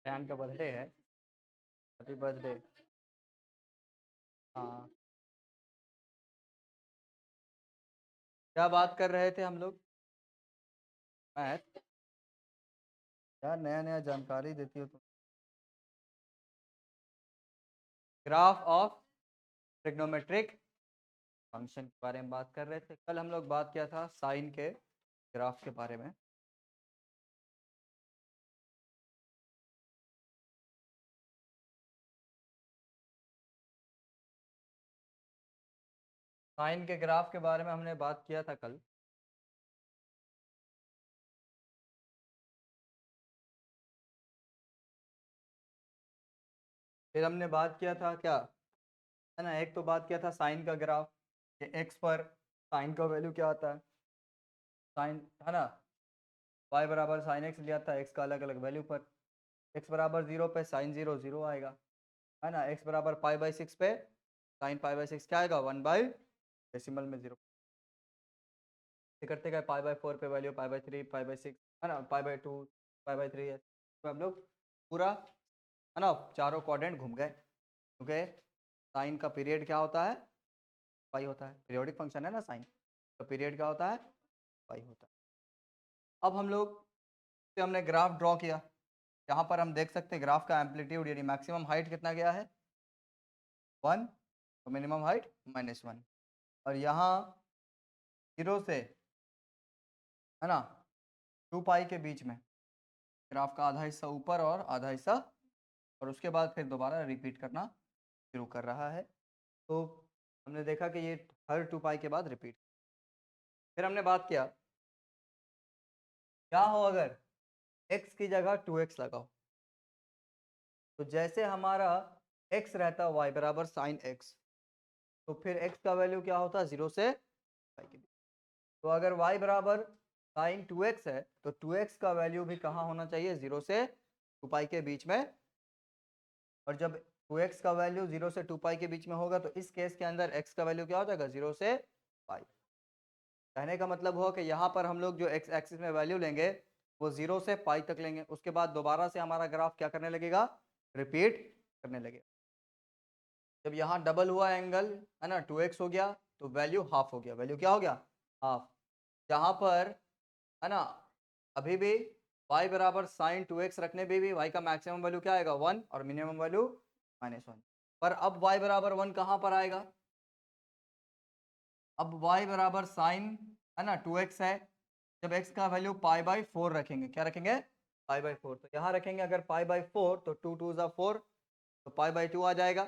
रैन का बर्थडे है। Happy birthday. हाँ, क्या बात कर रहे थे हम लोग? मैथ। यार नया नया जानकारी देती हो तुम। ग्राफ ऑफ ट्रिग्नोमेट्रिक फंक्शन के बारे में बात कर रहे थे। कल हम लोग बात किया था साइन के ग्राफ के बारे में। साइन के ग्राफ के बारे में हमने बात किया था कल। फिर हमने बात किया था क्या, है ना, एक तो बात किया था साइन का ग्राफ, कि एक्स पर साइन का वैल्यू क्या आता है। साइन, है ना, वाई बराबर साइन एक्स लिया था, एक्स का अलग अलग वैल्यू पर। एक्स बराबर 0 पे साइन 0 0 आएगा, है ना। एक्स बराबर पाई/6 पे साइन पाई/6 क्या आएगा, 1/डेसिमल में 0। करते गए पाई/4 पे वैल्यू पाई/3 पाई/6, है ना, पाई/2 पाई/3 है। तो हम लोग पूरा, है ना, चारों क्वाड्रेंट घूम गए, क्योंकि साइन का पीरियड क्या होता है, पाई होता है। पीरियोडिक फंक्शन है ना साइन, तो पीरियड क्या होता है, पाई होता है। अब हम लोग से हमने ग्राफ ड्रॉ किया। यहाँ पर हम देख सकते हैं ग्राफ का एम्पलीट्यूड यानी मैक्सिमम हाइट कितना गया है, 1, और मिनिमम हाइट -1। और यहाँ 0 से, है ना, 2 पाई के बीच में ग्राफ का आधा हिस्सा ऊपर और आधा हिस्सा, और उसके बाद फिर दोबारा रिपीट करना शुरू कर रहा है। तो हमने देखा कि ये हर 2 पाई के बाद रिपीट। फिर हमने बात किया क्या हो अगर x की जगह 2x लगाओ। तो जैसे हमारा x रहता y बराबर साइन x, तो फिर x का वैल्यू क्या होता है, 0 से पाई के बीच। तो अगर y बराबर साइन 2x है तो 2x का वैल्यू भी कहाँ होना चाहिए, 0 से 2 पाई के बीच में। और जब 2x का वैल्यू 0 से 2 पाई के बीच में होगा तो इस केस के अंदर x का वैल्यू क्या हो जाएगा, 0 से पाई। कहने का मतलब हुआ कि यहाँ पर हम लोग जो x एक्सिस में वैल्यू लेंगे वो 0 से पाई तक लेंगे, उसके बाद दोबारा से हमारा ग्राफ क्या करने लगेगा, रिपीट करने लगेगा। जब यहाँ डबल हुआ एंगल, है ना, 2x हो गया तो वैल्यू हाफ हो गया। वैल्यू क्या हो गया, हाफ। यहाँ पर, है ना, अभी भी y बराबर साइन 2x रखने पे भी y का मैक्सिमम वैल्यू क्या आएगा, 1, और मिनिमम वैल्यू -1। पर अब y बराबर 1 कहाँ पर आएगा, अब y बराबर साइन, है ना, 2x है। जब x का वैल्यू पाई/4 रखेंगे, क्या रखेंगे, पाई/4, तो यहाँ रखेंगे अगर पाई/4 तो 2 2 ज़ा 4, तो पाई/2 आ जाएगा।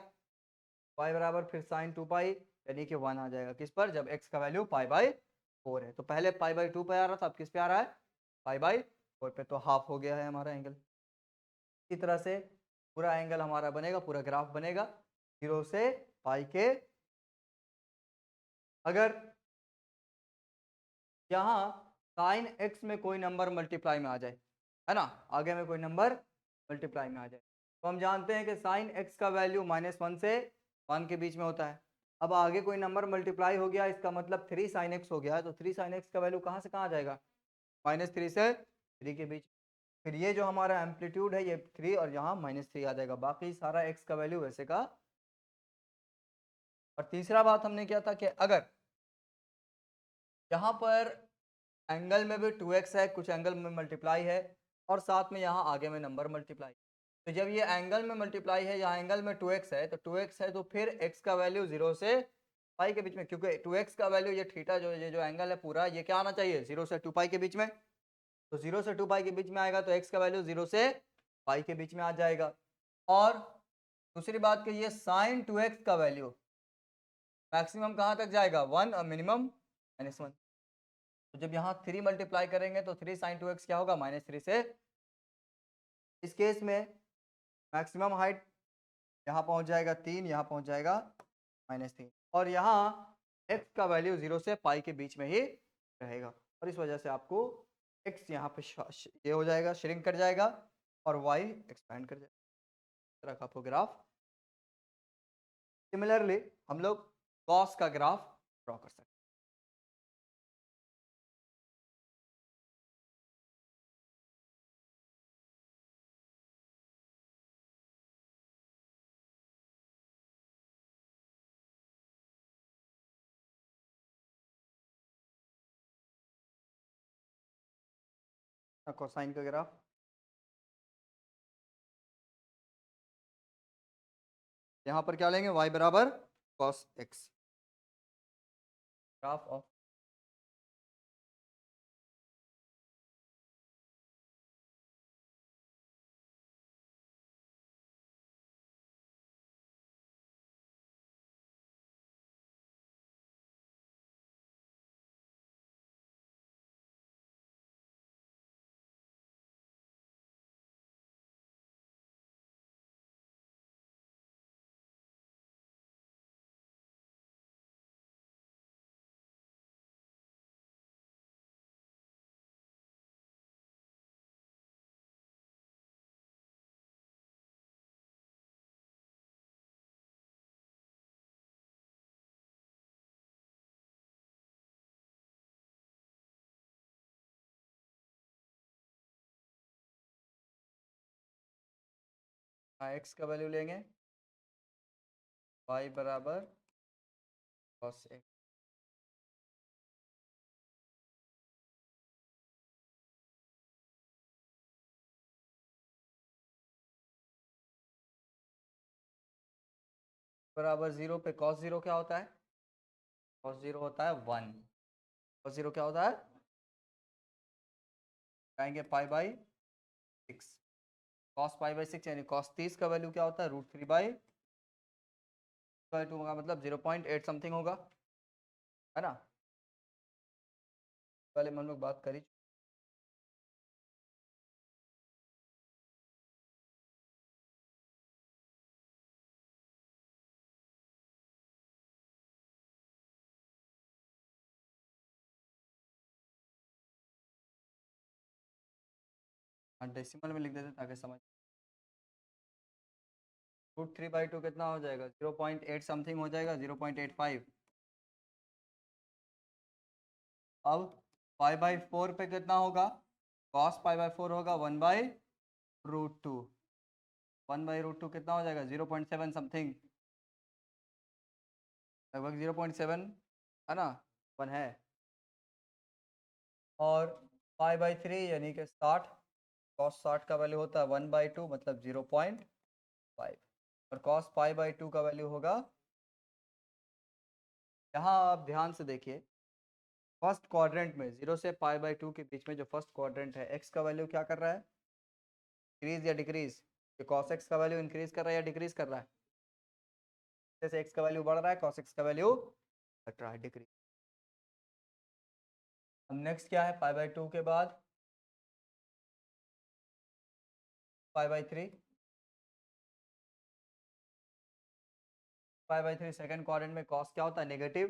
y बराबर फिर साइन 2 पाई यानी कि 1 आ जाएगा, किस पर, जब x का वैल्यू पाई/4 है। तो पहले पाई/2 पे आ रहा था, अब किस पे आ रहा है, पाई/4 पे। तो हाफ हो गया है हमारा एंगल। इसी तरह से पूरा एंगल हमारा बनेगा, पूरा ग्राफ बनेगा 0 से पाई के। अगर यहाँ साइन x में कोई नंबर मल्टीप्लाई में आ जाए, है ना, आगे में कोई नंबर मल्टीप्लाई में आ जाए, तो हम जानते हैं कि साइन x का वैल्यू -1 से 1 के बीच में होता है। अब आगे कोई नंबर मल्टीप्लाई हो गया, इसका मतलब 3 साइन x हो गया है, तो 3 साइन x का वैल्यू कहाँ से कहाँ आ जाएगा, -3 से 3 के बीच। फिर ये जो हमारा एम्पलीट्यूड है ये 3 और यहाँ -3 आ जाएगा, बाकी सारा x का वैल्यू वैसे का। और तीसरा बात हमने किया था कि अगर यहाँ पर एंगल में भी 2x है, कुछ एंगल में मल्टीप्लाई है, और साथ में यहाँ आगे में नंबर मल्टीप्लाई, तो जब ये एंगल में मल्टीप्लाई है, यहाँ एंगल में 2x है, तो 2x है तो फिर x का वैल्यू 0 से पाई के बीच में, क्योंकि 2x का वैल्यू ये थीटा जो ये जो एंगल है पूरा, ये क्या आना चाहिए, 0 से 2 पाई के बीच में। तो 0 से 2 पाई के बीच में आएगा तो x का वैल्यू 0 से पाई के बीच में आ जाएगा। और दूसरी बात कि ये साइन 2x का वैल्यू मैक्सिमम कहाँ तक जाएगा, 1, और मिनिमम -1। तो जब यहाँ 3 मल्टीप्लाई करेंगे तो 3 साइन 2x क्या होगा, -3 से। इस केस में मैक्सिमम हाइट यहाँ पहुँच जाएगा 3, यहाँ पहुँच जाएगा -3, और यहाँ x का वैल्यू 0 से पाई के बीच में ही रहेगा, और इस वजह से आपको x यहाँ पे ये हो जाएगा, श्रिंक कर जाएगा, और y एक्सपैंड कर जाएगा। इस तरह का आपको ग्राफ। सिमिलरली हम लोग कॉस का ग्राफ ड्रॉ कर सकते हैं। कोसाइन का ग्राफ। यहाँ पर क्या लेंगे, y बराबर cos x, graph of x का वैल्यू लेंगे, y बराबर cos x, बराबर 0 पे cos 0 क्या होता है, cos 0 होता है 1, cos 0 क्या होता है, आएंगे pi by 6, cos pi by 6 यानी cos 30 का वैल्यू क्या होता है, √3/2 का मतलब 0.8 समथिंग होगा, है ना, पहले हम लोग बात करी। हाँ डेसिमल में लिख देते ताकि समझ, √3/2 कितना हो जाएगा, 0.8 समथिंग हो जाएगा, 0.85। अब पाई/4 पे कितना होगा, cos पाई/4 होगा 1/√2, 1/√2 कितना हो जाएगा, 0.7 समथिंग, लगभग 0.7, है ना, 1 है। और पाई/3 यानी कि 60, cos 60 का वैल्यू होता है 1/2 मतलब 0.5, और cos पाई/2 का वैल्यू होगा, यहाँ आप ध्यान से देखिए, फर्स्ट क्वाड्रेंट में 0 से पाई/2 के बीच में जो फर्स्ट क्वाड्रेंट है, x का वैल्यू क्या कर रहा है, इंक्रीज या डिक्रीज, ये cos x का वैल्यू इंक्रीज कर रहा है या डिक्रीज कर रहा है, जैसे x का वैल्यू बढ़ रहा है cos x का वैल्यू घट रहा है, डिक्रीज। अब नेक्स्ट क्या है, पाई/2 के बाद पाई/3, पाई/3 सेकंड क्वाड्रेंट में cos क्या होता है, नेगेटिव,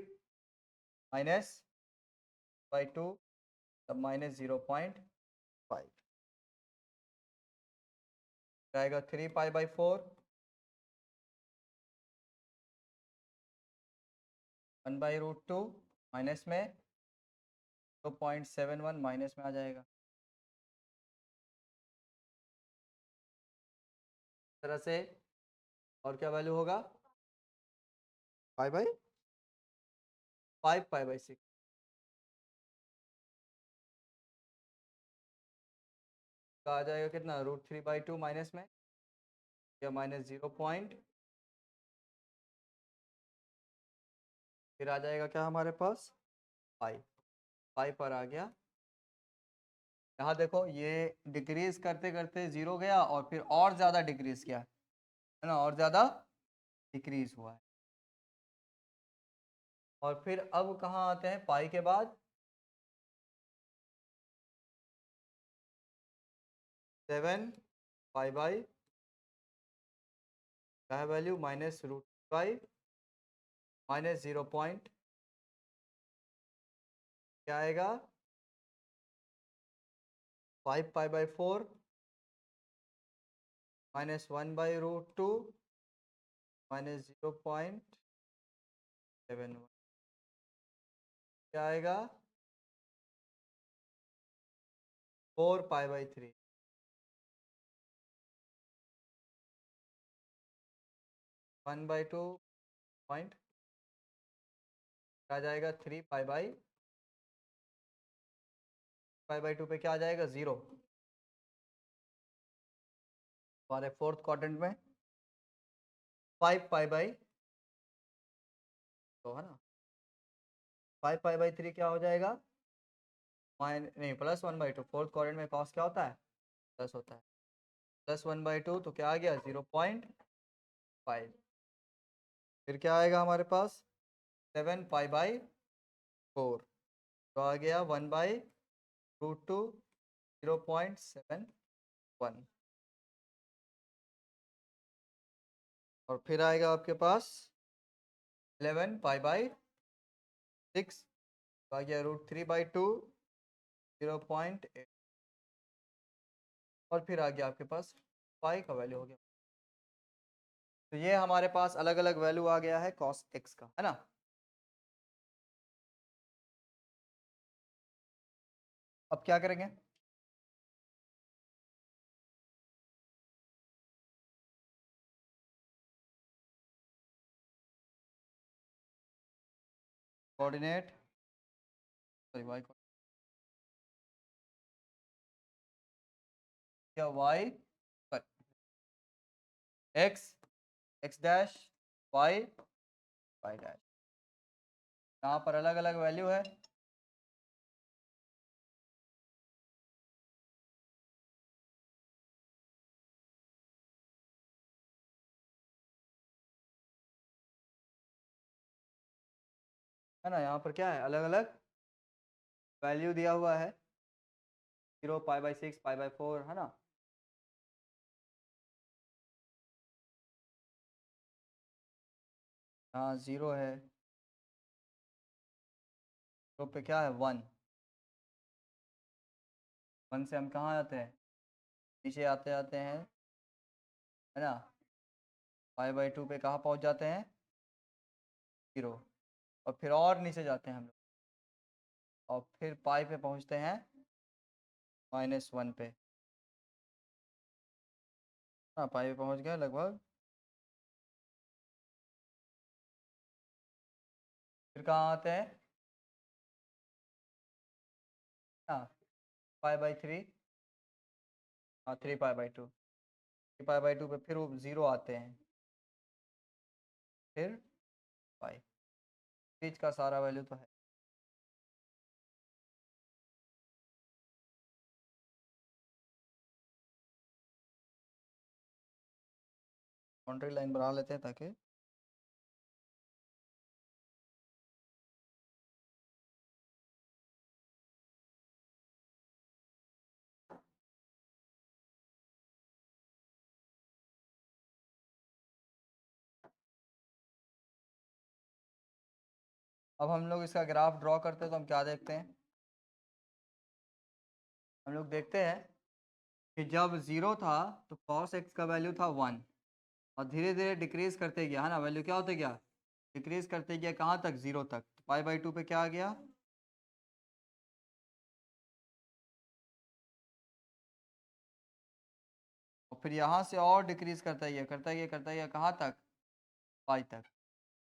-/2 तब -0.5 रहेगा, 3 पाई/4 1/√2 माइनस में 0.71 माइनस में आ जाएगा, इस तरह से। और क्या वैल्यू होगा, पाई/6 का आ जाएगा कितना, √3/2 माइनस में या -0. फिर आ जाएगा क्या हमारे पास, पाई, पाई पर आ गया। यहाँ देखो ये डिक्रीज करते करते 0 गया और फिर और ज़्यादा डिक्रीज किया, है ना, और ज़्यादा डिक्रीज हुआ है। और फिर अब कहाँ आते हैं, पाई के बाद 7 पाई/, क्या है वैल्यू, -√5 -0 पॉइंट, क्या आएगा, 5 पाई/4 -1/√2 -0.71, क्या आएगा, 4 पाई/3 1/2 पॉइंट, आ जाएगा 3 पाई/2 पे क्या आ जाएगा, 0। हमारे फोर्थ क्वाड्रेंट में 5 पाई बाई, तो है ना 5 पाई बाई 3 क्या हो जाएगा, नहीं +1/2। फोर्थ क्वाड्रेंट में कॉस क्या होता है, प्लस होता है, +1/2 तो क्या आ गया 0.5। फिर क्या आएगा हमारे पास 7 पाई बाई 4, तो आ गया 1/√2 0.71। और फिर आएगा आपके पास 11 पाई बाई 6, तो आ गया √3/2 0.8। और फिर आ गया आपके पास पाई का वैल्यू हो गया। तो ये हमारे पास अलग अलग वैल्यू आ गया है cos x का, है ना। अब क्या करेंगे, कोऑर्डिनेट, सॉरी वाई या Y, X, X dash, Y, Y dash. यहाँ पर अलग अलग वैल्यू है ना। यहाँ पर क्या है, अलग अलग वैल्यू दिया हुआ है, 0 पाई बाई 6 पाई बाई 4, है ना। हाँ 0 है, 0 पे क्या है 1, 1 से हम कहाँ आते हैं, नीचे आते आते हैं, है ना। पाई बाई 2 पे कहाँ पहुँच जाते हैं, 0। और फिर और नीचे जाते हैं हम लोग, और फिर पाई पे पहुँचते हैं -1 पे। हाँ पाई पे पहुँच गए लगभग। फिर कहाँ आते हैं, हाँ पाई बाई 3, हाँ 3 पाई बाई 2, 3 पाई बाई 2 पे फिर वो 0 आते हैं, फिर पाई, बीच का सारा वैल्यू तो है। बाउंड्री लाइन बना लेते हैं ताकि अब हम लोग इसका ग्राफ ड्रॉ करते हैं तो हम क्या देखते हैं, हम लोग देखते हैं कि जब 0 था तो cos x का वैल्यू था 1, और धीरे धीरे डिक्रीज करते गया, है ना, वैल्यू क्या होते गया, डिक्रीज करते गया, कहाँ तक 0 तक, तो पाई बाई 2 पे क्या आ गया, और फिर यहाँ से और डिक्रीज करता गया करता गया करता गया, कहाँ तक, पाई तक,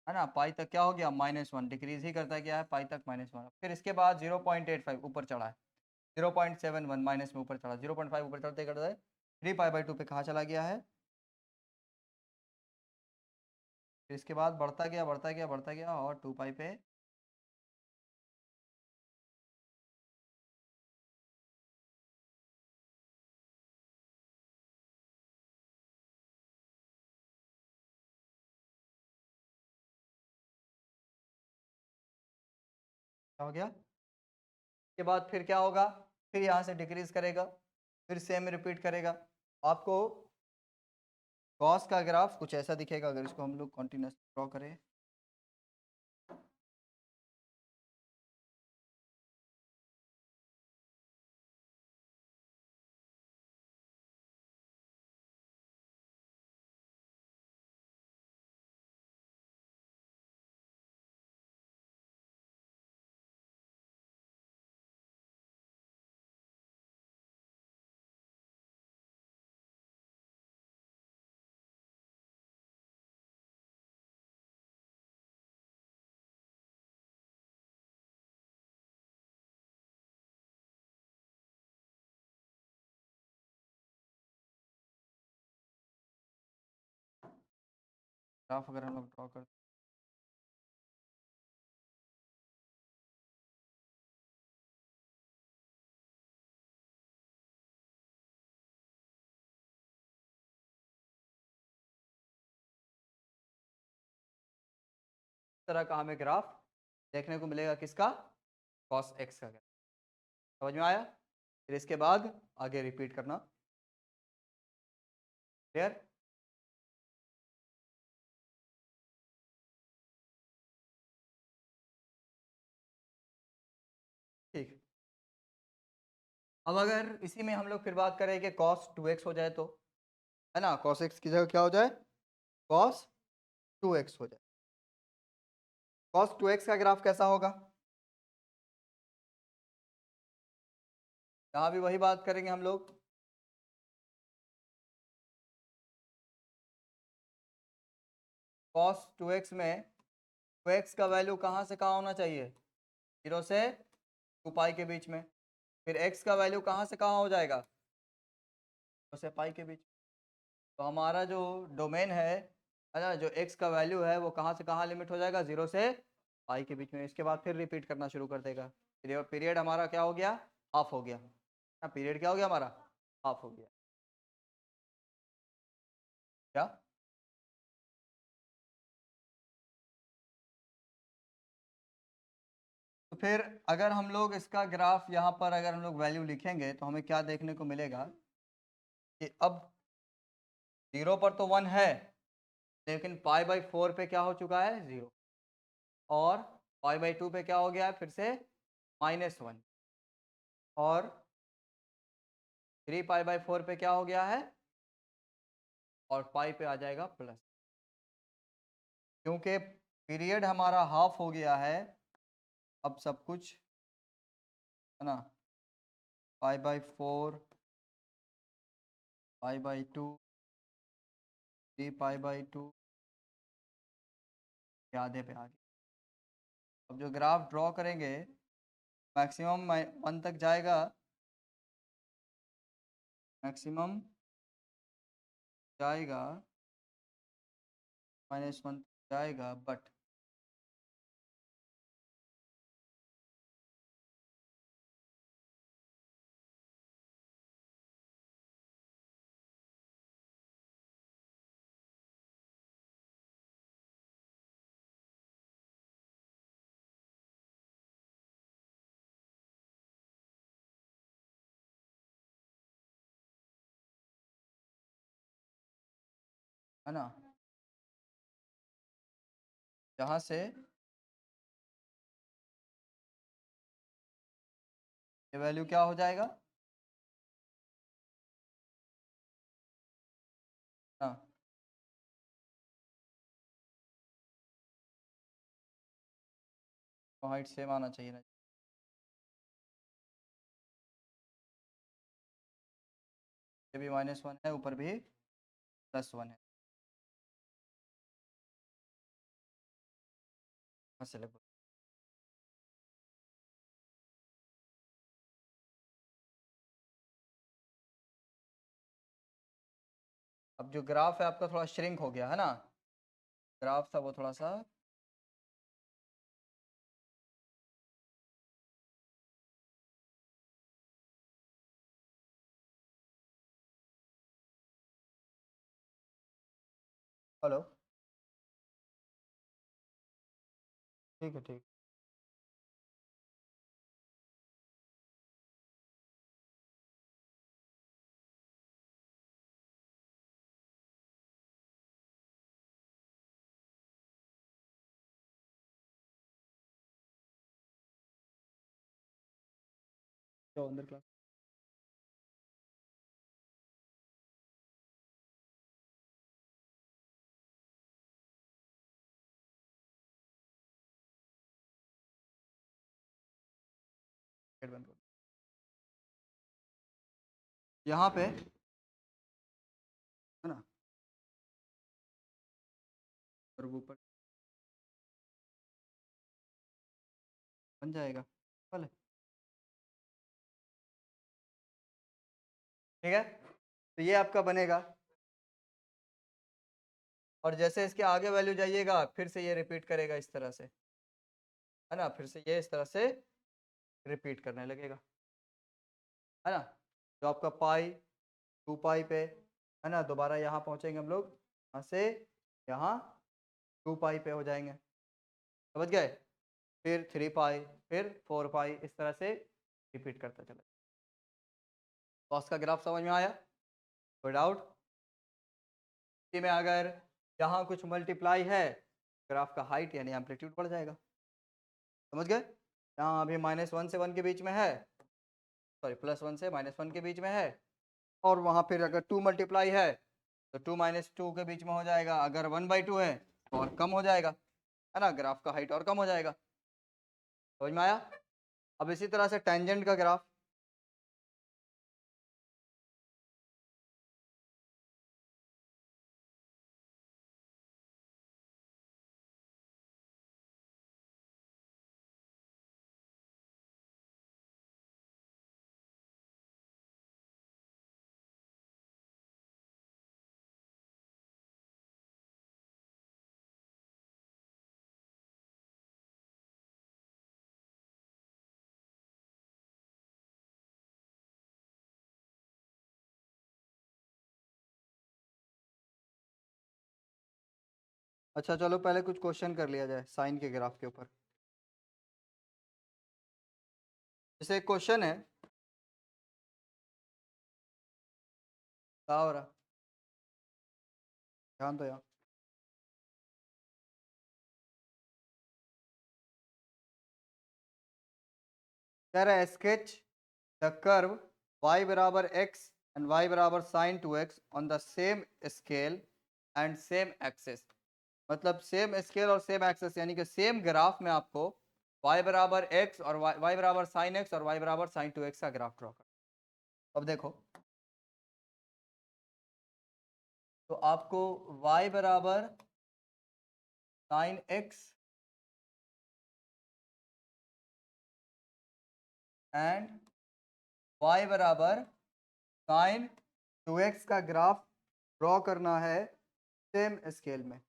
है ना। पाई तक क्या हो गया -1, डिक्रीज ही करता गया है पाई तक -1। फिर इसके बाद 0.85 ऊपर चढ़ा है, 0.71 माइनस में ऊपर चढ़ा, 0.5 ऊपर चढ़ते करते 3 पाई बाई 2 पे कहाँ चला गया है। फिर इसके बाद बढ़ता गया बढ़ता गया बढ़ता गया, और 2 पाई पे क्या हो गया। के बाद फिर क्या होगा, फिर यहाँ से डिक्रीज करेगा, फिर सेम रिपीट करेगा। आपको कॉस का ग्राफ कुछ ऐसा दिखेगा अगर इसको हम लोग कॉन्टिन्यूस ड्रॉ करें। ग्राफ अगर हम लोग ड्रॉ करते इस तरह का हमें ग्राफ देखने को मिलेगा, किसका? कॉस एक्स का ग्राफ। समझ में आया? फिर इसके बाद आगे रिपीट करना। क्लियर? ठीक। अब अगर इसी में हम लोग फिर बात करें कि कॉस 2x हो जाए तो, है ना, कॉस एक्स की जगह क्या हो जाए? कॉस 2x हो जाए। कॉस 2x का ग्राफ कैसा होगा? यहाँ भी वही बात करेंगे हम लोग। कॉस 2x में 2x का वैल्यू कहाँ से कहाँ होना चाहिए? 0 से 2 पाई के बीच में। फिर x का वैल्यू कहाँ से कहाँ हो जाएगा? 0 से पाई के बीच। तो हमारा जो डोमेन है ना, जो x का वैल्यू है वो कहाँ से कहाँ लिमिट हो जाएगा? 0 से पाई के बीच में। इसके बाद फिर रिपीट करना शुरू कर देगा। पीरियड हमारा क्या हो गया? हाफ हो गया। पीरियड क्या हो गया हमारा? हाफ हो गया। क्या? तो फिर अगर हम लोग इसका ग्राफ यहाँ पर अगर हम लोग वैल्यू लिखेंगे तो हमें क्या देखने को मिलेगा कि अब 0 पर तो 1 है, लेकिन पाई/4 पे क्या हो चुका है? 0। और पाई/2 पे क्या हो गया है? फिर से -1। और 3 पाई/4 पे क्या हो गया है? और पाई पे आ जाएगा प्लस। क्योंकि पीरियड हमारा हाफ हो गया है, अब सब कुछ, है ना, पाई/4, पाई/2, 3 पाई/2 के आधे पे आ गया। अब जो ग्राफ ड्रॉ करेंगे मैक्सिमम 1 तक जाएगा, मैक्सिमम जाएगा -1 जाएगा, बट है ना, जहाँ से ये वैल्यू क्या हो जाएगा? हाँ, तो हाइट सेम आना चाहिए ना। ये भी -1 है, ऊपर भी +1 है। हाँ, select। अब जो ग्राफ है आपका थोड़ा श्रिंक हो गया है ना, ग्राफ था वो थोड़ा सा, हेलो, ठीक है, ठीक। तो अंदर क्लास बंद करो। यहाँ पे, है ना, और वो ऊपर बन जाएगा, भले। ठीक है, तो ये आपका बनेगा। और जैसे इसके आगे वैल्यू जाइएगा फिर से ये रिपीट करेगा इस तरह से, है ना, फिर से ये इस तरह से रिपीट करने लगेगा, है ना। तो आपका पाई 2 पाई पे, है ना, दोबारा यहाँ पहुँचेंगे हम लोग, यहाँ से यहाँ 2 पाई पे हो जाएंगे, समझ गए। फिर 3 पाई, फिर 4 पाई, इस तरह से रिपीट करता चला। कॉस का ग्राफ समझ में आया, कोई डाउट? में अगर यहाँ कुछ मल्टीप्लाई है, ग्राफ का हाइट यानी एम्पलीट्यूड बढ़ जाएगा, समझ गए। यहाँ अभी -1 से 1 के बीच में है, सॉरी +1 से -1 के बीच में है, और वहाँ फिर अगर 2 मल्टीप्लाई है तो 2 - 2 के बीच में हो जाएगा, अगर 1/2 है तो और कम हो जाएगा, है ना, ग्राफ का हाइट और कम हो जाएगा, समझ में आया। अब इसी तरह से टेंजेंट का ग्राफ, अच्छा चलो पहले कुछ क्वेश्चन कर लिया जाए साइन के ग्राफ के ऊपर। जैसे एक क्वेश्चन है, क्या हो रहा, ध्यान दो यहाँ। कह रहा है स्केच द कर्व y बराबर x एंड y बराबर sin 2x on the same scale and same axes. मतलब सेम स्केल और सेम एक्सेस यानी कि सेम ग्राफ में आपको y बराबर x और y बराबर sin x और y बराबर sin 2x का ग्राफ ड्रॉ कर। अब देखो, तो आपको y बराबर sin x एंड y बराबर sin 2x का ग्राफ ड्रॉ करना है सेम स्केल में।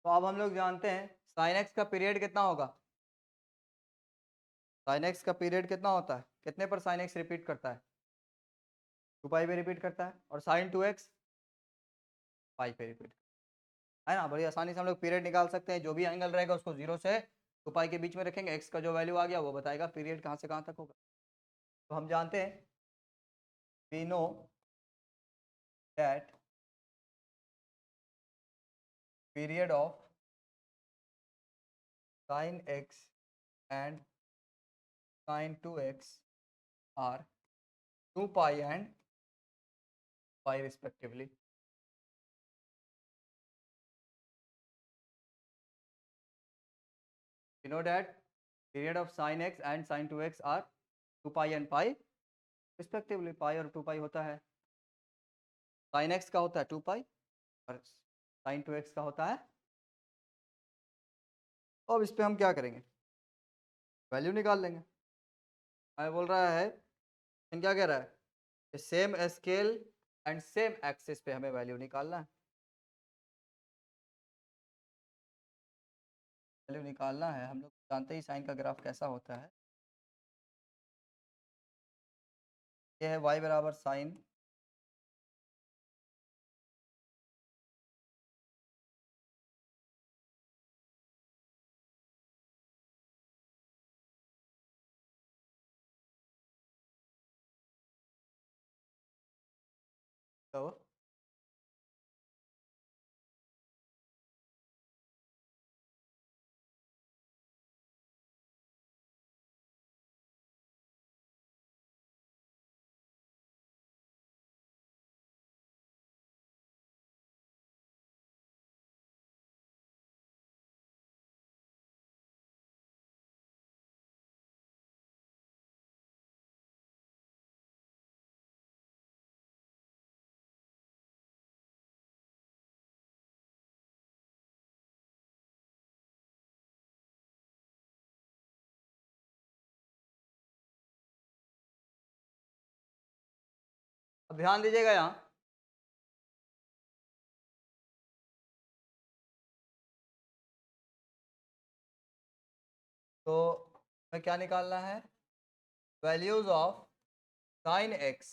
तो अब हम लोग जानते हैं sin x का पीरियड कितना होगा, sin x का पीरियड कितना होता है, कितने पर sin x रिपीट करता है, 2 पाई पे रिपीट करता है, और sin 2x पाई पे रिपीट, है ना। बड़ी आसानी से हम लोग पीरियड निकाल सकते हैं, जो भी एंगल रहेगा उसको 0 से 2 पाई के बीच में रखेंगे, x का जो वैल्यू आ गया वो बताएगा पीरियड कहाँ से कहाँ तक होगा। तो हम जानते हैं, we know that period of sin x and sin 2x are 2 pi and pi respectively. We know that period of sin x and sin 2x are 2 pi and pi respectively. पाई और 2 पाई होता है, sin x का होता है 2 पाई और sin 2x का होता है। अब इस पे हम क्या करेंगे, वैल्यू निकाल लेंगे। मैं बोल रहा है, क्या कह रहा है कि same scale and same axis पे हमें वैल्यू निकालना है, वैल्यू निकालना है। हम लोग जानते ही साइन का ग्राफ कैसा होता है, ये है y बराबर साइन तो अब ध्यान दीजिएगा यहाँ, तो हमें क्या निकालना है, वैल्यूज ऑफ साइन एक्स,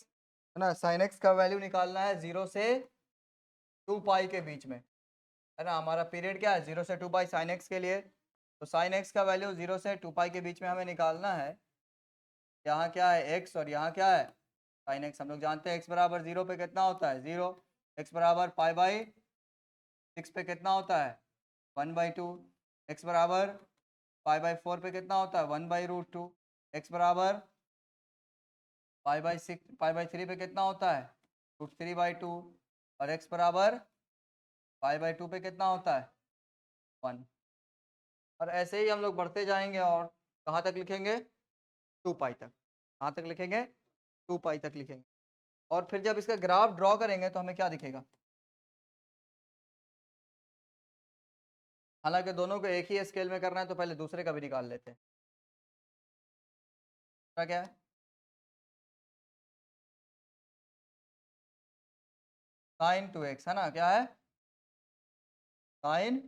है ना। साइन एक्स का वैल्यू निकालना है 0 से 2 पाई के बीच में, है ना। हमारा पीरियड क्या है, 0 से 2 पाई साइन एक्स के लिए। तो साइन एक्स का वैल्यू 0 से 2 पाई के बीच में हमें निकालना है। यहाँ क्या है एक्स और यहाँ क्या है साइन एक्स। हम लोग जानते हैं एक्स बराबर 0 पे कितना होता है 0, एक्स बराबर पाई बाई 6 पे कितना होता है 1/2, एक्स बराबर पाई बाई 4 पे कितना होता है 1/√2, एक्स बराबर पाई बाई 3 पे कितना होता है √3/2, और एक्स बराबर पाई बाई 2 पे कितना होता है 1। और ऐसे ही हम लोग बढ़ते जाएंगे और कहाँ तक लिखेंगे 2 पाई तक। कहाँ तक लिखेंगे 2 पाई तक लिखेंगे। और फिर जब इसका ग्राफ ड्रॉ करेंगे तो हमें क्या दिखेगा, हालांकि दोनों को एक ही स्केल में करना है तो पहले दूसरे का भी निकाल लेते हैं। क्या है sin 2x, है ना। क्या है sin,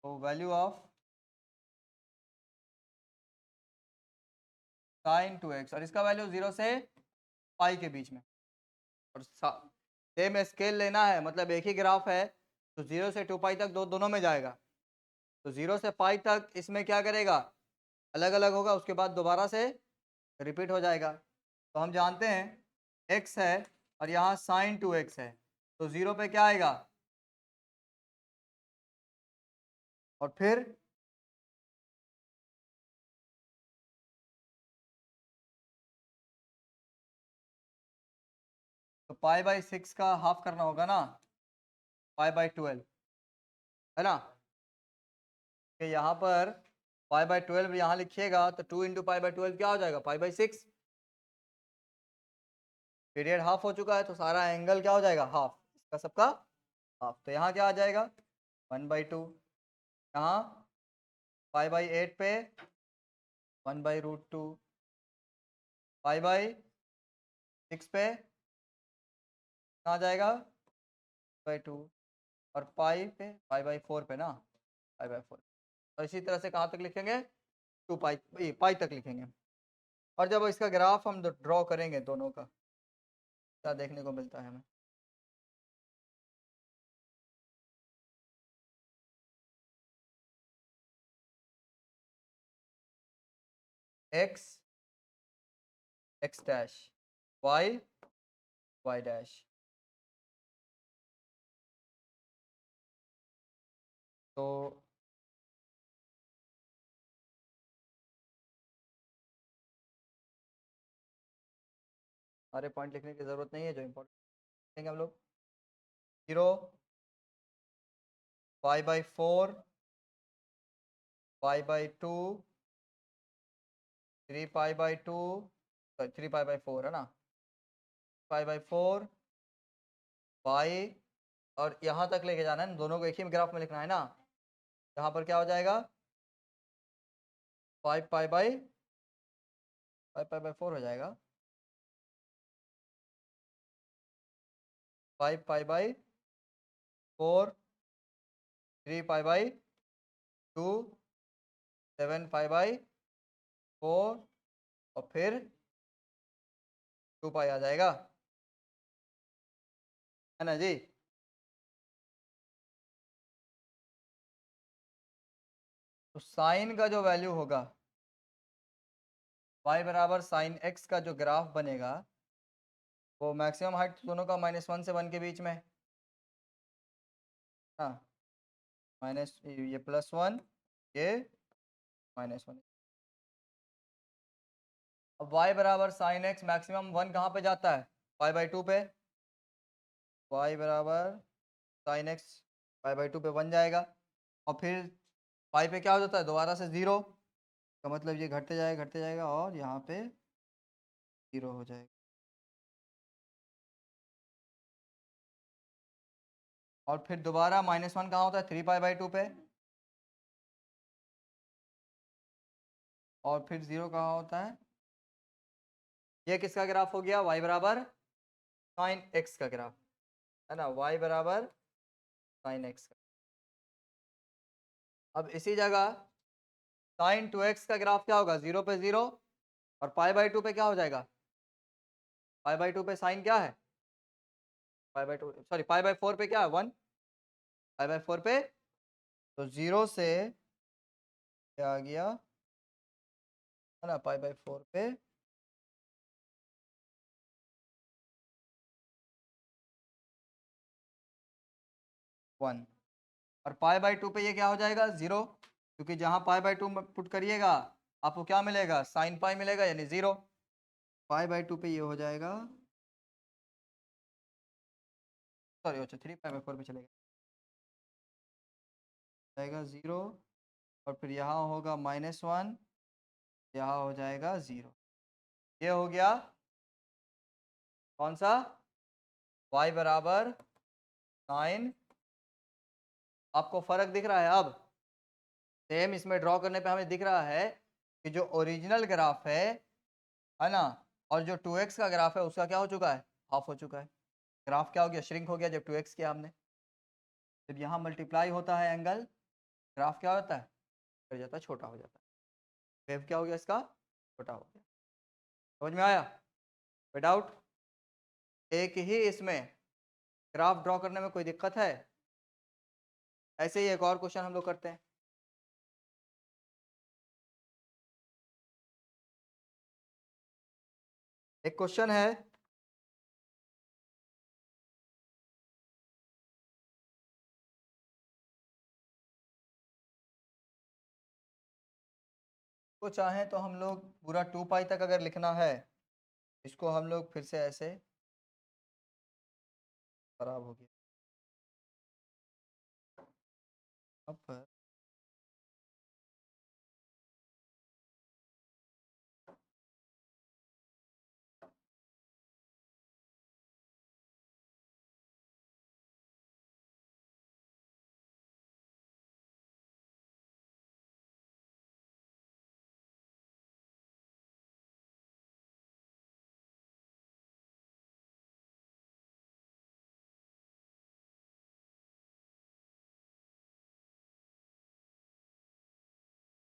तो वैल्यू ऑफ sin 2x, और इसका वैल्यू 0 से पाई के बीच में। और सेम स्केल लेना है, मतलब एक ही ग्राफ है तो 0 से 2 पाई तक दोनों में जाएगा। तो 0 से पाई तक इसमें क्या करेगा, अलग अलग होगा, उसके बाद दोबारा से रिपीट हो जाएगा। तो हम जानते हैं x है और यहाँ sin 2x है, तो 0 पे क्या आएगा, और फिर तो पाई बाई 6 का हाफ करना होगा ना, पाई बाई 12, है ना। कि यहाँ पर पाई बाई 12 यहाँ लिखिएगा तो 2 इंटू पाई बाई 12 क्या हो जाएगा पाई बाई 6। पीरियड हाफ हो चुका है तो सारा एंगल क्या हो जाएगा हाफ, इसका सबका हाफ। तो यहाँ क्या आ जाएगा 1/2, यहाँ पाई बाई 8 पे 1/√2, पाई बाई 6 पे आ जाएगा बाई 2, और पाई बाई 4 पे ना पाई बाई 4। और इसी तरह से कहाँ तक लिखेंगे 2 पाई पाई तक लिखेंगे। और जब इसका ग्राफ हम ड्रॉ करेंगे दोनों का, क्या देखने को मिलता है हमें, X X dash, Y Y dash. तो सारे पॉइंट लिखने की ज़रूरत नहीं है, जो इम्पोर्टेंट हम लोग 0 pi by 4 pi by 2 3 pi by 2, 3 pi by 4 है ना, पाई बाई 4 पाई, और यहाँ तक लेके जाना है ना, दोनों को एक ही ग्राफ में लिखना है ना। यहाँ पर क्या हो जाएगा 5 पाई बाई 4 हो जाएगा, 5 pi by 4, 3 pi by 2, 7 pi by 4, और फिर 2 पाई आ जाएगा, है ना जी। तो साइन का जो वैल्यू होगा y बराबर साइन x का जो ग्राफ बनेगा वो मैक्सिमम हाइट दोनों का -1 से 1 के बीच में, हाँ माइनस ये +1 ये -1। अब y बराबर साइन x मैक्सिमम 1 कहाँ पे जाता है π/2 पे, y बराबर साइन x π/2 पे 1 जाएगा, और फिर पाई पे क्या हो जाता है दोबारा से 0, का मतलब ये घटते जाएगा और यहाँ पे 0 हो जाएगा। और फिर दोबारा -1 कहाँ होता है 3 π/2 पे, और फिर 0 कहाँ होता है, ये किसका ग्राफ हो गया y बराबर साइन x का ग्राफ, है ना। y बराबर साइन एक्स का। अब इसी जगह साइन 2x का ग्राफ क्या होगा, 0 पे 0 और पाई/2 पे क्या हो जाएगा, पाई/2 पे साइन क्या है, पाई/2 सॉरी पाई/4 पे क्या है 1, पाई/4 पे तो 0 से क्या आ गया है ना, पाई/4 पे 1 और पाई/2 पे ये क्या हो जाएगा 0, क्योंकि जहाँ पाई/2 पुट करिएगा आपको क्या मिलेगा, साइन पाई मिलेगा यानी 0। पाई/2 पे ये हो जाएगा, सॉरी अच्छा 3 पाई/4 पे चलेगा जाएगा 0 और फिर यहाँ होगा -1, यहाँ हो जाएगा 0। ये हो गया कौन सा, y बराबर साइन, आपको फर्क दिख रहा है अब, सेम इसमें ड्रॉ करने पे हमें दिख रहा है कि जो ओरिजिनल ग्राफ है ना, और जो 2x का ग्राफ है उसका क्या हो चुका है, हाफ हो चुका है। ग्राफ क्या हो गया, श्रिंक हो गया जब 2x किया हमने। जब यहाँ मल्टीप्लाई होता है एंगल, ग्राफ क्या होता है, बढ़ जाता है, छोटा हो जाता है। वेव क्या हो गया इसका, छोटा हो गया। समझ में आया, विदाउट एक ही इसमें ग्राफ ड्रॉ करने में कोई दिक्कत है। ऐसे ही एक और क्वेश्चन हम लोग करते हैं। एक क्वेश्चन है, तो चाहें तो हम लोग पूरा 2 पाई तक अगर लिखना है, इसको हम लोग फिर से ऐसे, खराब हो गया अब,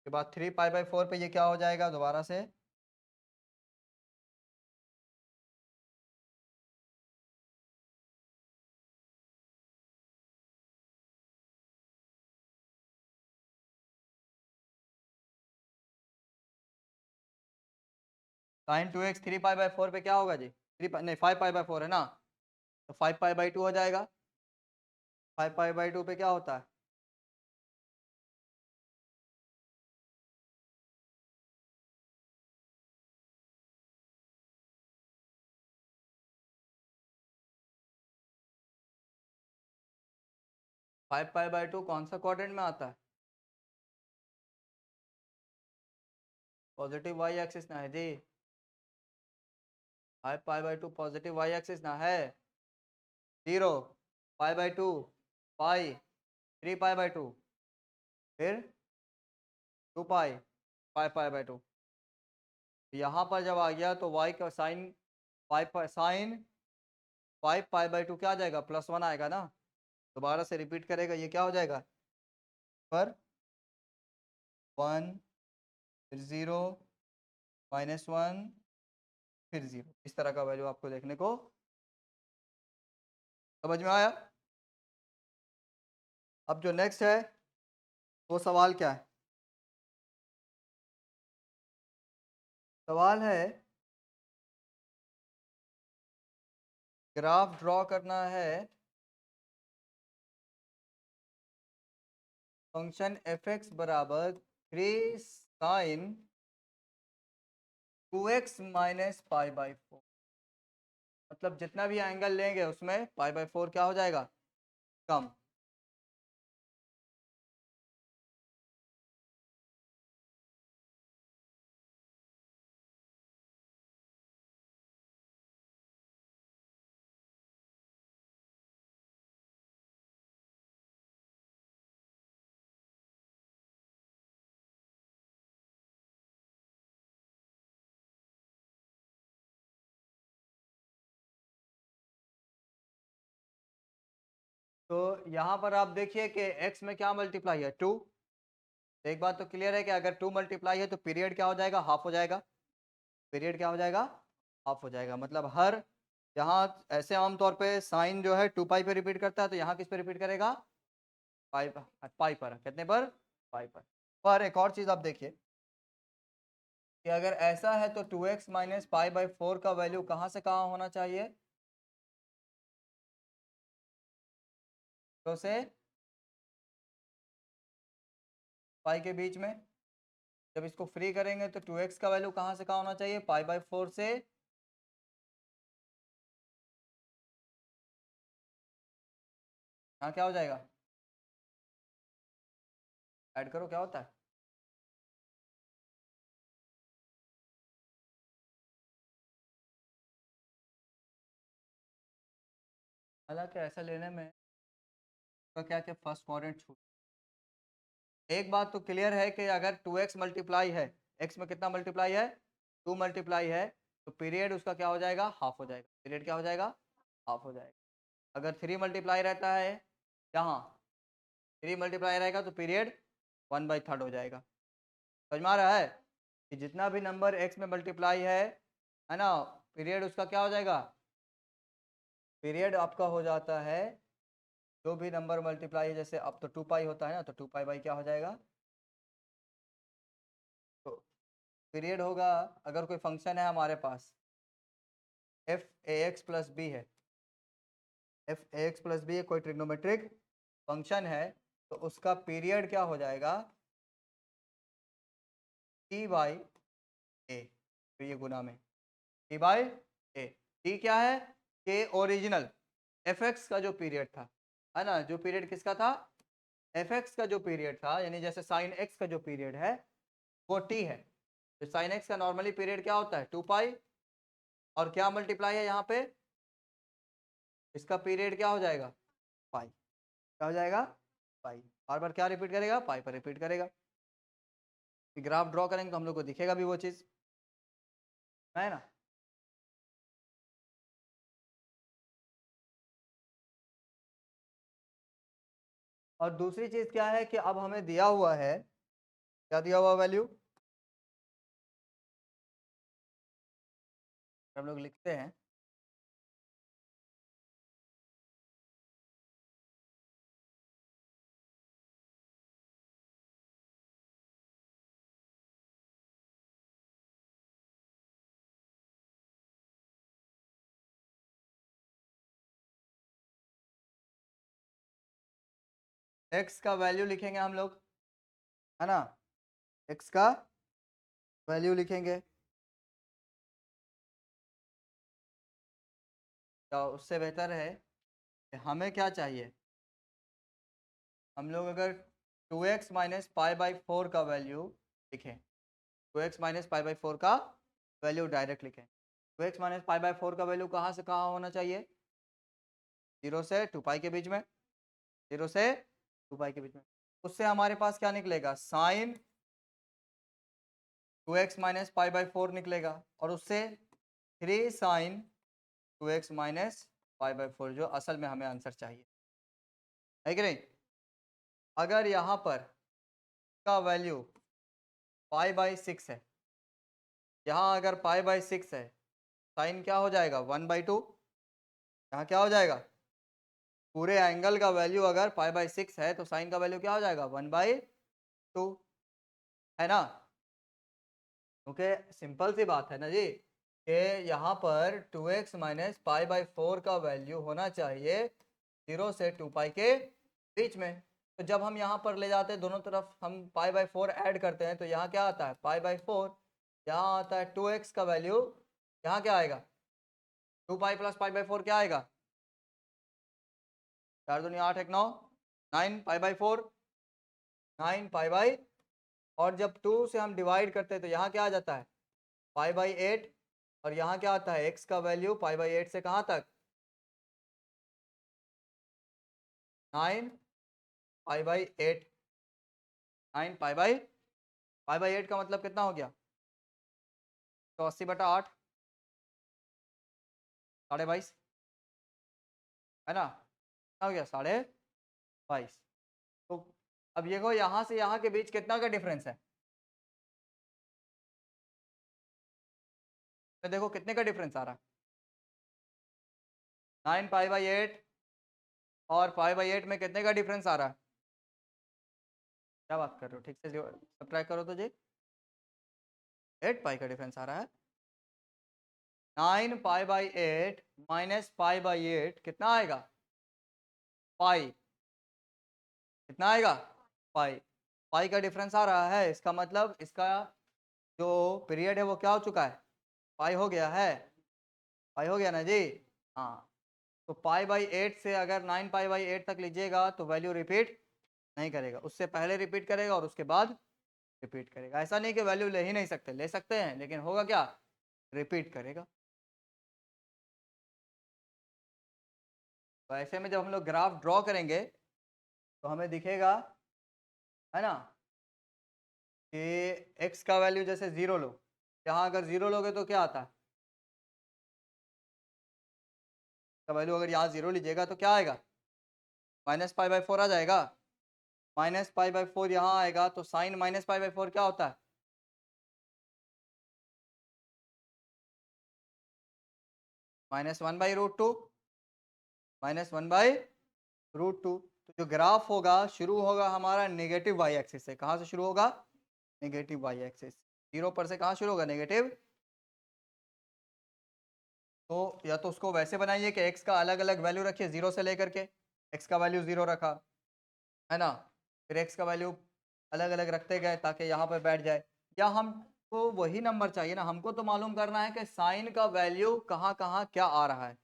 के बाद 3 पाई/4 पे ये क्या हो जाएगा दोबारा से, साइन 2x 3 पाई/4 पे क्या होगा जी, 3 नहीं 5 पाई/4 है ना, तो 5 पाई/2 हो जाएगा। 5 पाई/2 पे क्या होता है, 5 पाई/2 कौन सा क्वाड्रेंट में आता है, पॉजिटिव वाई एक्सिस ना है जी, 5 पाई/2 पॉजिटिव वाई एक्सिस ना है, 0 पाई/2 पाई 3 पाई/2 फिर 2 पाई 5 पाई/2। यहाँ पर जब आ गया तो y का साइन 5 पाई/2 क्या आ जाएगा, +1 आएगा ना, दोबारा से रिपीट करेगा ये क्या हो जाएगा, पर 1 फिर 0 -1 फिर 0, इस तरह का वैल्यू आपको देखने को, समझ में आया। अब जो नेक्स्ट है वो सवाल क्या है, सवाल है ग्राफ ड्रॉ करना है फंक्शन f(x) बराबर 3 साइन 2x - पाई/4, मतलब जितना भी एंगल लेंगे उसमें पाई/4 क्या हो जाएगा, कम। तो यहाँ पर आप देखिए कि x में क्या मल्टीप्लाई है 2। तो एक बात तो क्लियर है कि अगर 2 मल्टीप्लाई है तो पीरियड क्या हो जाएगा, हाफ हो जाएगा। पीरियड क्या हो जाएगा, हाफ हो जाएगा। मतलब हर यहाँ ऐसे आमतौर पे साइन जो है 2 पाई पे रिपीट करता है, तो यहाँ किस पे रिपीट करेगा, पाई पाई पर। कितने पर, पाई पर एक और चीज आप देखिए कि अगर ऐसा है तो 2x माइनस पाई बाई 4 का वैल्यू कहाँ से कहाँ होना चाहिए, तो से पाई के बीच में। जब इसको फ्री करेंगे तो 2x का वैल्यू कहाँ से कहाँ होना चाहिए, पाई बाई 4 से यहाँ क्या हो जाएगा, ऐड करो क्या होता है, हालांकि ऐसा लेने में तो क्या क्या फर्स्ट क्वाड्रेंट छूट। एक बात तो क्लियर है कि अगर 2x मल्टीप्लाई है, x में कितना मल्टीप्लाई है, 2 मल्टीप्लाई है, तो पीरियड उसका क्या हो जाएगा, हाफ हो जाएगा। पीरियड क्या हो जाएगा, हाफ हो जाएगा। अगर 3 मल्टीप्लाई रहता है यहाँ, 3 मल्टीप्लाई रहेगा तो पीरियड 1/3 हो जाएगा। समझ में आ रहा है कि जितना भी नंबर x में मल्टीप्लाई है ना, पीरियड उसका क्या हो जाएगा, पीरियड आपका हो जाता है जो भी नंबर मल्टीप्लाई है, जैसे अब तो 2 पाई होता है ना, तो 2 पाई बाई क्या हो जाएगा, तो पीरियड होगा। अगर कोई फंक्शन है हमारे पास F A X plus B है, F A X plus B कोई ट्रिग्नोमेट्रिक फंक्शन है, तो उसका पीरियड क्या हो जाएगा, टी बाई ए। तो ये गुना में टी बाई ए। टी क्या है, के ओरिजिनल एफ एक्स का जो पीरियड था, है ना, जो पीरियड किसका था, एफ एक्स का जो पीरियड था, यानी जैसे साइन एक्स का जो पीरियड है वो टी है। तो साइन एक्स का नॉर्मली पीरियड क्या होता है, 2 पाई, और क्या मल्टीप्लाई है यहाँ पे, इसका पीरियड क्या हो जाएगा, पाई। क्या हो जाएगा, पाई। बार बार क्या रिपीट करेगा, पाई पर रिपीट करेगा। ग्राफ ड्रॉ करेंगे तो हम लोग को दिखेगा भी वो चीज, है ना। और दूसरी चीज क्या है कि अब हमें दिया हुआ है, क्या दिया हुआ वैल्यू, हम लोग लिखते हैं x का वैल्यू लिखेंगे हम लोग, है ना, x का वैल्यू लिखेंगे। तो उससे बेहतर है कि हमें क्या चाहिए, हम लोग अगर 2x माइनस पाई बाई 4 का वैल्यू लिखें, 2x माइनस पाई बाई 4 का वैल्यू डायरेक्ट लिखें। 2x माइनस पाई बाई 4 का वैल्यू कहाँ से कहाँ होना चाहिए, 0 से 2 पाई के बीच में, 0 से 2 पाई के बीच में। उससे हमारे पास क्या निकलेगा, sign 2x minus pi by 4 निकलेगा, और उससे 3 sign 2x minus pi by 4, जो असल में हमें आंसर चाहिए, है कि नहीं। अगर यहाँ पर का वैल्यू पाई बाई 6 है, यहाँ अगर पाई बाई 6 है, साइन क्या हो जाएगा, 1/2। यहाँ क्या हो जाएगा, पूरे एंगल का वैल्यू अगर पाई बाई 6 है तो साइन का वैल्यू क्या हो जाएगा, 1/2, है ना। क्योंकि सिंपल सी बात है ना जी कि यहाँ पर 2x माइनस पाई बाई 4 का वैल्यू होना चाहिए 0 से 2 पाई के बीच में। तो जब हम यहाँ पर ले जाते हैं दोनों तरफ हम पाई बाई 4 ऐड करते हैं, तो यहाँ क्या आता है, पाई बाई 4, यहाँ आता है 2x का वैल्यू, यहाँ क्या आएगा, 2 पाई प्लस पाई बाई 4 क्या आएगा, 4 दूनी 8 1 9, 9 पाई बाई 4, 9 पाई बाई, और जब 2 से हम डिवाइड करते हैं तो यहाँ क्या आ जाता है, पाई बाई 8, और यहाँ क्या आता है, x का वैल्यू पाई बाई 8 से कहाँ तक, 9 पाई बाई 8, 9 पाई बाई 8 का मतलब कितना हो गया, तो 80/8, 22.5, है ना, कितना हो गया, 22.5। 22। तो अब ये को यहाँ से यहाँ के बीच कितना का डिफरेंस है, तो देखो कितने का डिफरेंस आ रहा है, 9 पाई/8 और 5/8 में कितने का डिफरेंस आ रहा है, क्या बात कर रहे हो, ठीक से सब्ट्रैक्ट करो तो जी, 8 पाई का डिफरेंस आ रहा है। 9 पाई/8 माइनस पाई/8 कितना आएगा, पाई, कितना आएगा, पाई, पाई का डिफरेंस आ रहा है, इसका मतलब इसका जो पीरियड है वो क्या हो चुका है, पाई हो गया है, पाई हो गया ना जी। हाँ, तो पाई/8 से अगर 9 पाई/8 तक लीजिएगा तो वैल्यू रिपीट नहीं करेगा, उससे पहले रिपीट करेगा और उसके बाद रिपीट करेगा। ऐसा नहीं कि वैल्यू ले ही नहीं सकते, ले सकते हैं, लेकिन होगा क्या, रिपीट करेगा। तो ऐसे में जब हम लोग ग्राफ ड्रॉ करेंगे तो हमें दिखेगा, है ना, कि x का वैल्यू जैसे 0 लो, यहाँ अगर 0 लोगे तो क्या आता है, का वैल्यू अगर यहाँ 0 लीजिएगा तो क्या आएगा, -पाई/4 आ जाएगा, -पाई/4 यहाँ आएगा, तो साइन -पाई/4 क्या होता है, -1/√2, -1/√2। तो जो ग्राफ होगा शुरू होगा हमारा नेगेटिव वाई एक्सिस से, कहाँ से शुरू होगा, नेगेटिव वाई एक्सिस, 0 पर से कहाँ शुरू होगा, नेगेटिव। तो या तो उसको वैसे बनाइए कि x का अलग अलग वैल्यू रखिए 0 से लेकर के, x का वैल्यू 0 रखा, है ना, फिर x का वैल्यू अलग अलग रखते गए ताकि यहाँ पर बैठ जाए, या हमको वही नंबर चाहिए ना, हमको तो मालूम करना है कि साइन का वैल्यू कहाँ कहाँ क्या आ रहा है,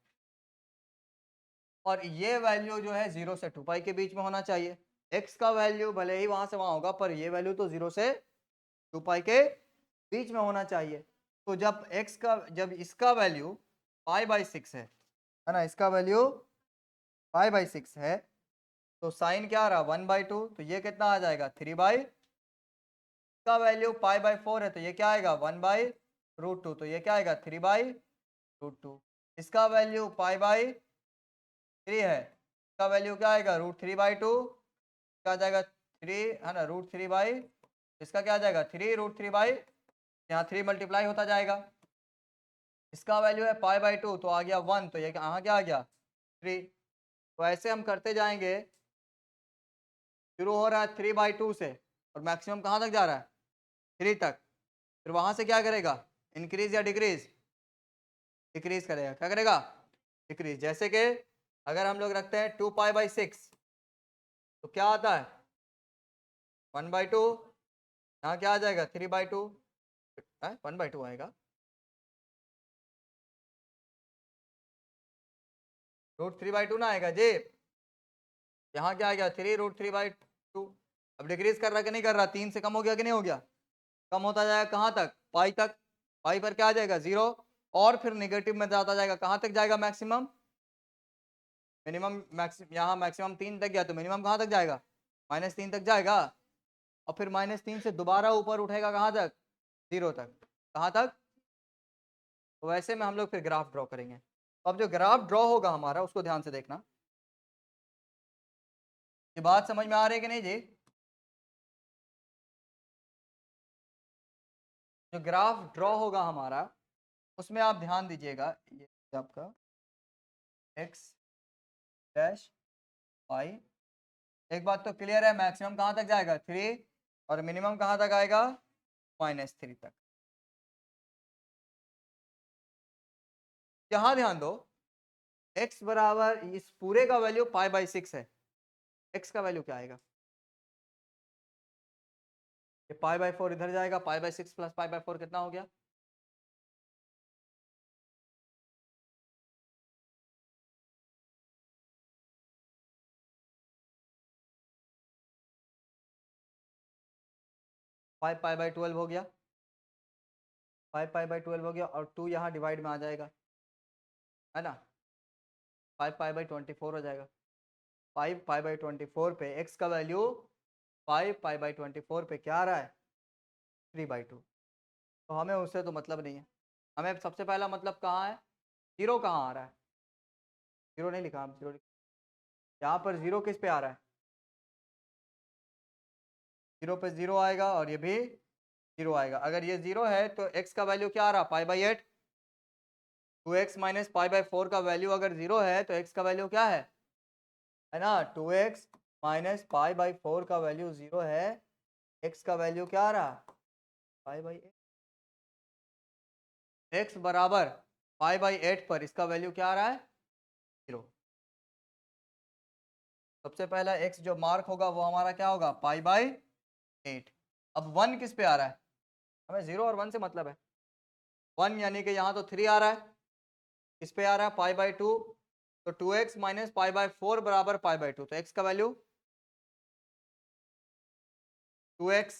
और ये वैल्यू जो है 0 से 2 पाई के बीच में होना चाहिए। x का वैल्यू भले ही वहां से वहां होगा, पर ये वैल्यू तो 0 से 2 पाई के बीच में होना चाहिए। तो जब इसका वैल्यू पाई/6 है ना, इसका वैल्यू पाई/6 है, तो साइन क्या आ रहा, 1/2, तो ये कितना आ जाएगा, 3/, इसका वैल्यू पाई/4 है तो ये क्या आएगा, 1/√2, तो ये क्या आएगा, 3/√2। इसका वैल्यू पाई/3 है, इसका वैल्यू क्या आएगा, √3/2, क्या आ जाएगा 3, है ना, √3/, इसका क्या आ जाएगा 3 √3/, यहाँ 3 मल्टीप्लाई होता जाएगा, इसका वैल्यू है पाई/2 तो आ गया 1, तो ये यहाँ क्या आ गया 3। तो ऐसे हम करते जाएंगे, शुरू हो रहा है 3/2 से और मैक्सिमम कहाँ तक जा रहा है, 3 तक, फिर वहां से क्या करेगा, इंक्रीज या डिक्रीज, डिक्रीज करेगा, क्या करेगा, डिक्रीज। जैसे कि अगर हम लोग रखते हैं 2 पाई/6 तो क्या आता है 1/2, यहाँ क्या आ जाएगा 3/2, 1/2 आएगा, √3/2 ना आएगा जी, यहाँ क्या आ गया 3 √3/2। अब डिक्रीज कर रहा कि नहीं कर रहा, 3 से कम हो गया कि नहीं हो गया, कम होता जाएगा कहाँ तक, पाई तक, पाई पर क्या आ जाएगा 0, और फिर नेगेटिव में जाता जाएगा, कहाँ तक जाएगा, मैक्सिमम, यहाँ मैक्सिमम 3 तक गया तो मिनिमम कहाँ तक जाएगा, -3 तक जाएगा, और फिर -3 से दोबारा ऊपर उठेगा कहाँ तक, 0 तक, कहाँ तक। तो वैसे में हम लोग फिर ग्राफ ड्रॉ करेंगे। तो अब जो ग्राफ ड्रॉ होगा हमारा उसको ध्यान से देखना, ये बात समझ में आ रही है कि नहीं जी, जो ग्राफ ड्रॉ होगा हमारा उसमें आप ध्यान दीजिएगा, ये आपका x डैश y, एक बात तो क्लियर है, मैक्सिमम कहाँ तक जाएगा 3, और मिनिमम कहाँ तक आएगा, -3 तक। यहाँ ध्यान दो, x बराबर इस पूरे का वैल्यू पाई/6 है, x का वैल्यू क्या आएगा, ये पाई/4 इधर जाएगा, पाई/6 प्लस पाई/4 कितना हो गया, पाई/12 हो गया, 5 पाई/12 हो गया, और 2 यहाँ डिवाइड में आ जाएगा, है ना, 5 पाई/24 हो जाएगा। 5 पाई/24 पे x का वैल्यू 5 पाई/24 पे क्या आ रहा है, 3/2। तो हमें उससे तो मतलब नहीं है, हमें सबसे पहला मतलब कहाँ है, 0 कहाँ आ रहा है, 0 नहीं लिखा, हम 0 यहाँ पर 0 किस पे आ रहा है, जीरो पे जीरो आएगा और ये भी जीरो आएगा। अगर ये जीरो है तो x का वैल्यू क्या आ रहा, pi by 8। 2x minus pi by 4 का वैल्यू अगर जीरो है तो x का वैल्यू क्या है ना, 2x माइनस पाई बाई 4 का वैल्यू जीरो है, x का वैल्यू क्या आ रहा, पाई बाई 8। x बराबर पाई बाई 8 पर इसका वैल्यू क्या आ रहा है, जीरो। सबसे पहला x जो मार्क होगा वो हमारा क्या होगा, पाई बाई 8। अब 1 किस पे आ रहा है, हमें 0 और 1 से मतलब है। 1 यानी कि यहाँ तो 3 आ रहा है, किस पे आ रहा है, पाई बाई 2। तो 2x माइनस पाई बाई 4 बराबर पाई बाई 2। तो x का value 2x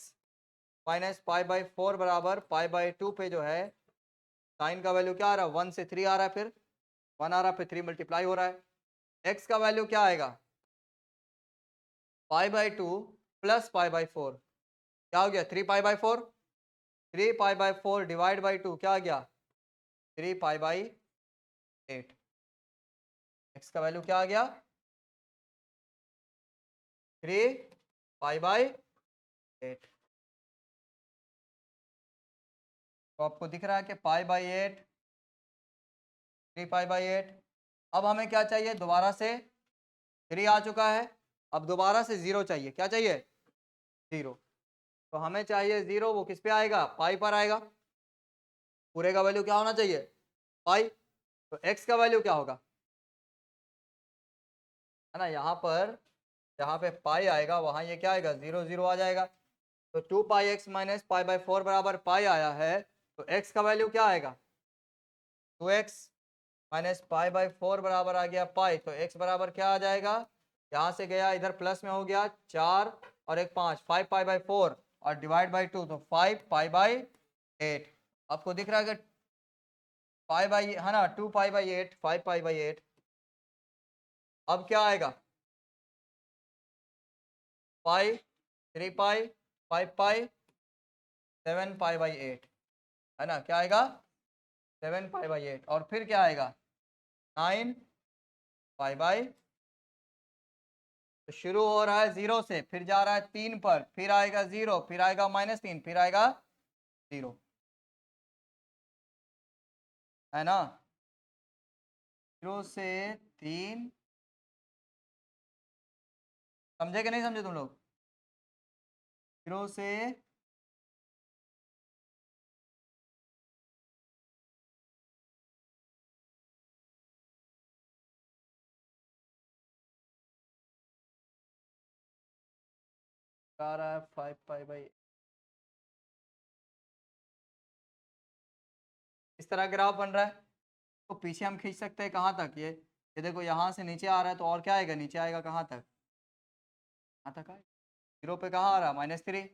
minus pi by 4 बराबर पाई बाई 2 पे जो है साइन का वैल्यू क्या आ रहा है, 1 से 3 आ रहा है, फिर 1 आ रहा है, फिर 3 मल्टीप्लाई हो रहा है। x का वैल्यू क्या आएगा, pi by 2 plus pi by 4, क्या हो गया, 3 pi by 4। 3 pi by 4 divide by 2 क्या आ गया, 3 पाई बाई 8। x का वैल्यू क्या आ गया, 3 पाई बाई 8। तो आपको दिख रहा है कि पाई बाई 8, 3 पाई बाई 8। अब हमें क्या चाहिए, दोबारा से 3 आ चुका है, अब दोबारा से 0 चाहिए, क्या चाहिए, 0। तो हमें चाहिए 0, वो किस पे आएगा, पाई पर आएगा। पूरे का वैल्यू क्या होना चाहिए, पाई। तो x का वैल्यू क्या होगा, है ना, यहाँ पर जहाँ पे पाई आएगा वहाँ ये क्या आएगा, 0 0 आ जाएगा। तो 2 पाई एक्स माइनस पाई बाई 4 बराबर पाई आया है, तो x का वैल्यू क्या आएगा, 2x माइनस पाई बाई 4 बराबर आ गया पाई। तो x बराबर क्या आ जाएगा, यहाँ से गया इधर प्लस में हो गया 4 और एक 5, 5 पाई बाई 4 और डिवाइड बाई 2, तो 5 पाई बाई 8। आपको दिख रहा है कि पाई बाई, है ना, 2 पाई बाई 8, 5 पाई बाई 8। अब क्या आएगा, पाई, 3 पाई, 5 पाई, 7 पाई बाई 8, है ना, क्या आएगा, 7 पाई बाई 8। और फिर क्या आएगा, 9 पाई बाई। तो शुरू हो रहा है 0 से, फिर जा रहा है 3 पर, फिर आएगा 0, फिर आएगा -3, फिर आएगा 0, है ना। 0 से 3, समझे कि नहीं समझे तुम लोग, 0 से आ रहा है 5 पाई बाई। इस तरह ग्राफ बन रहा है। तो पीछे हम खींच सकते हैं कहाँ तक, ये देखो यहाँ से नीचे आ रहा है, तो और क्या आएगा, नीचे आएगा कहाँ तक, कहाँ तक आएगा, 0 पे कहाँ आ रहा है, -3,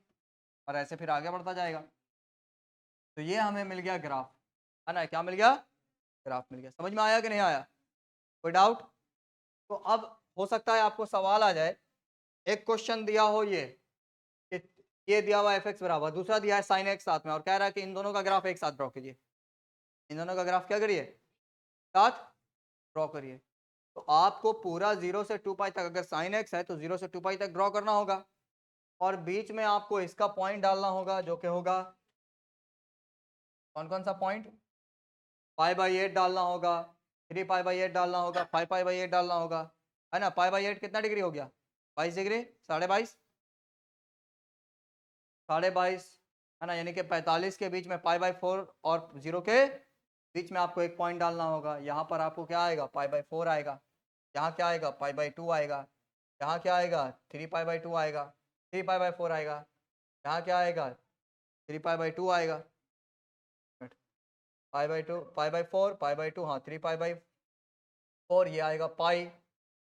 और ऐसे फिर आगे बढ़ता जाएगा। तो ये हमें मिल गया ग्राफ, है ना, क्या मिल गया, ग्राफ मिल गया। समझ में आया कि नहीं आया, कोई डाउट। तो अब हो सकता है आपको सवाल आ जाए, एक क्वेश्चन दिया हो कि ये दिया हुआ एफ एक्स बराबर, दूसरा दिया है साइन एक्स साथ में, और कह रहा है कि इन दोनों का ग्राफ एक साथ ड्रॉ कीजिए, इन दोनों का ग्राफ क्या करिए, साथ ड्रॉ करिए। तो आपको पूरा 0 से 2 पाई तक, अगर साइन एक्स है तो 0 से 2 पाई तक ड्रॉ करना होगा, और बीच में आपको इसका पॉइंट डालना होगा, जो कि होगा कौन कौन सा पॉइंट, पाई बाई 8 डालना होगा, 3 पाई बाई 8 डालना होगा, 5 पाई बाई 8 डालना होगा, है ना। पाई बाई 8 कितना डिग्री हो गया, 22 डिग्री, 22.5, 22.5, है ना, यानी कि 45 के बीच में पाई बाई 4 और 0 के बीच में आपको एक पॉइंट डालना होगा। यहाँ पर आपको क्या आएगा, पाई बाई 4 आएगा, यहाँ क्या आएगा, पाई बाई 2 आएगा, यहाँ क्या आएगा, 3 पाई बाई 2 आएगा, 3 पाई बाई 4 आएगा, यहाँ क्या आएगा, 3 पाई बाई 2 आएगा, pi by 2, pi by 4, pi by 2, हाँ 3 पाई बाई 4, ये आएगा पाई,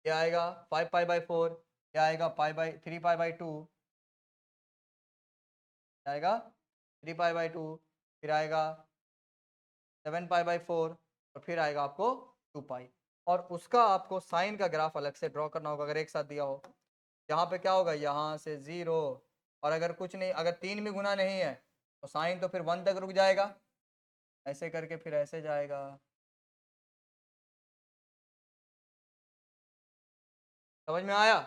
ये आएगा 5 पाई बाई 4, ये आएगा पाई बाई 3 पाई बाई 2, आएगा 3 पाई बाई 2, फिर आएगा 7 पाई बाई 4, और फिर आएगा आपको 2 पाई। और उसका आपको साइन का ग्राफ अलग से ड्रॉ करना होगा, अगर एक साथ दिया हो। यहाँ पे क्या होगा, यहाँ से 0, और अगर कुछ नहीं, अगर 3 भी गुना नहीं है तो साइन तो फिर 1 तक रुक जाएगा, ऐसे करके फिर ऐसे जाएगा। समझ में आया,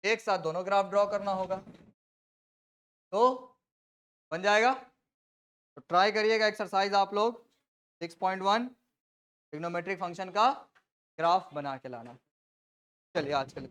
एक साथ दोनों ग्राफ ड्रॉ करना होगा। तो बन जाएगा। तो ट्राई करिएगा एक्सरसाइज आप लोग 6.1 ट्रिग्नोमेट्रिक फंक्शन का ग्राफ बना के लाना। चलिए आज के लिए